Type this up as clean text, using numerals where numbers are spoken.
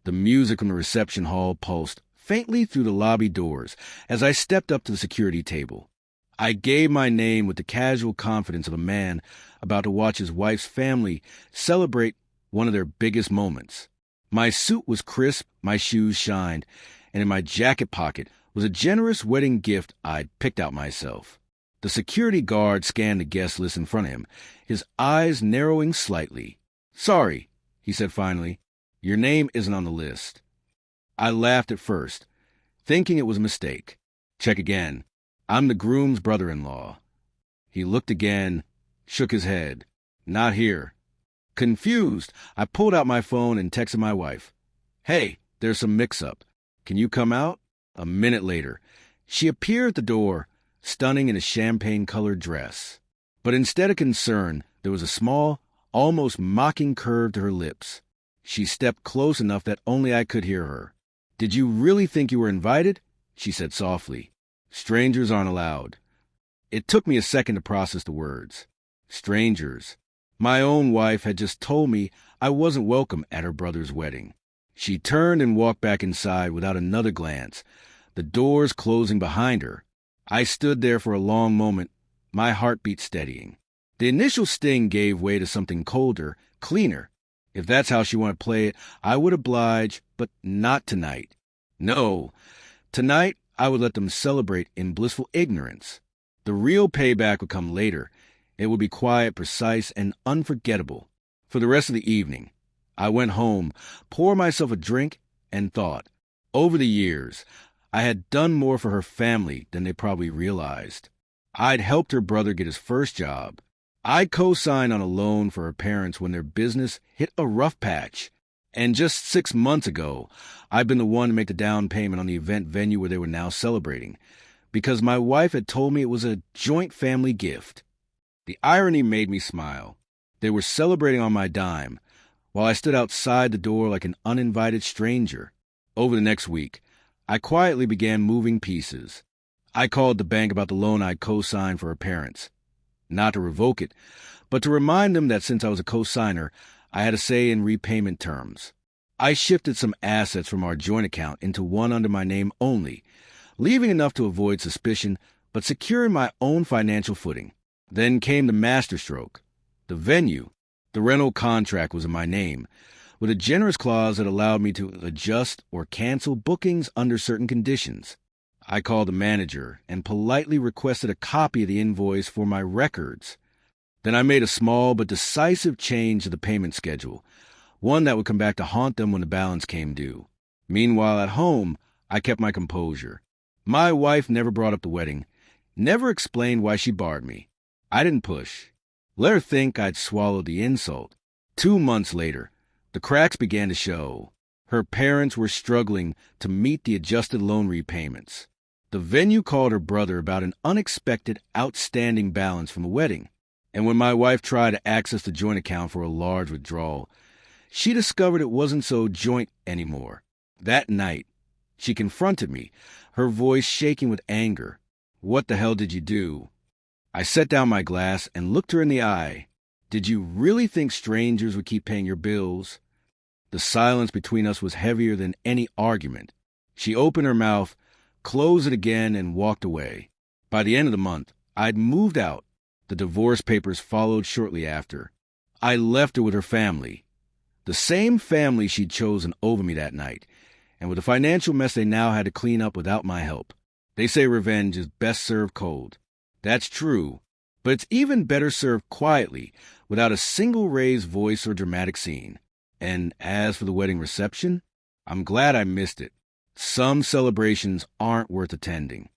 The music from the reception hall pulsed faintly through the lobby doors as I stepped up to the security table. I gave my name with the casual confidence of a man about to watch his wife's family celebrate one of their biggest moments. My suit was crisp, my shoes shined, and in my jacket pocket was a generous wedding gift I'd picked out myself. The security guard scanned the guest list in front of him, his eyes narrowing slightly. "Sorry," he said finally. "Your name isn't on the list." I laughed at first, thinking it was a mistake. "Check again. I'm the groom's brother-in-law." He looked again, shook his head. "Not here." Confused, I pulled out my phone and texted my wife. "Hey, there's some mix-up. Can you come out?" A minute later, she appeared at the door, stunning in a champagne-colored dress. But instead of concern, there was a small, almost mocking curve to her lips. She stepped close enough that only I could hear her. "Did you really think you were invited?" she said softly. "Strangers aren't allowed." It took me a second to process the words. Strangers. My own wife had just told me I wasn't welcome at her brother's wedding. She turned and walked back inside without another glance, the doors closing behind her. I stood there for a long moment, my heartbeat steadying. The initial sting gave way to something colder, cleaner. If that's how she wanted to play it, I would oblige, but not tonight. No, tonight I would let them celebrate in blissful ignorance. The real payback would come later. It would be quiet, precise, and unforgettable. For the rest of the evening, I went home, poured myself a drink, and thought. Over the years, I had done more for her family than they probably realized. I'd helped her brother get his first job. I co-signed on a loan for her parents when their business hit a rough patch. And just 6 months ago, I'd been the one to make the down payment on the event venue where they were now celebrating, because my wife had told me it was a joint family gift. The irony made me smile. They were celebrating on my dime, while I stood outside the door like an uninvited stranger. Over the next week, I quietly began moving pieces. I called the bank about the loan I'd co-signed for her parents. Not to revoke it, but to remind them that since I was a co-signer, I had a say in repayment terms. I shifted some assets from our joint account into one under my name only, leaving enough to avoid suspicion, but securing my own financial footing. Then came the masterstroke. The venue. The rental contract was in my name, with a generous clause that allowed me to adjust or cancel bookings under certain conditions. I called the manager and politely requested a copy of the invoice for my records. Then I made a small but decisive change to the payment schedule, one that would come back to haunt them when the balance came due. Meanwhile, at home, I kept my composure. My wife never brought up the wedding, never explained why she barred me. I didn't push. Let her think I'd swallowed the insult. 2 months later, the cracks began to show. Her parents were struggling to meet the adjusted loan repayments. The venue called her brother about an unexpected, outstanding balance from the wedding. And when my wife tried to access the joint account for a large withdrawal, she discovered it wasn't so joint anymore. That night, she confronted me, her voice shaking with anger. "What the hell did you do?" I set down my glass and looked her in the eye. "Did you really think strangers would keep paying your bills?" The silence between us was heavier than any argument. She opened her mouth, closed it again, and walked away. By the end of the month, I'd moved out. The divorce papers followed shortly after. I left her with her family. The same family she'd chosen over me that night, and with the financial mess they now had to clean up without my help. They say revenge is best served cold. That's true, but it's even better served quietly, without a single raised voice or dramatic scene. And as for the wedding reception, I'm glad I missed it. Some celebrations aren't worth attending.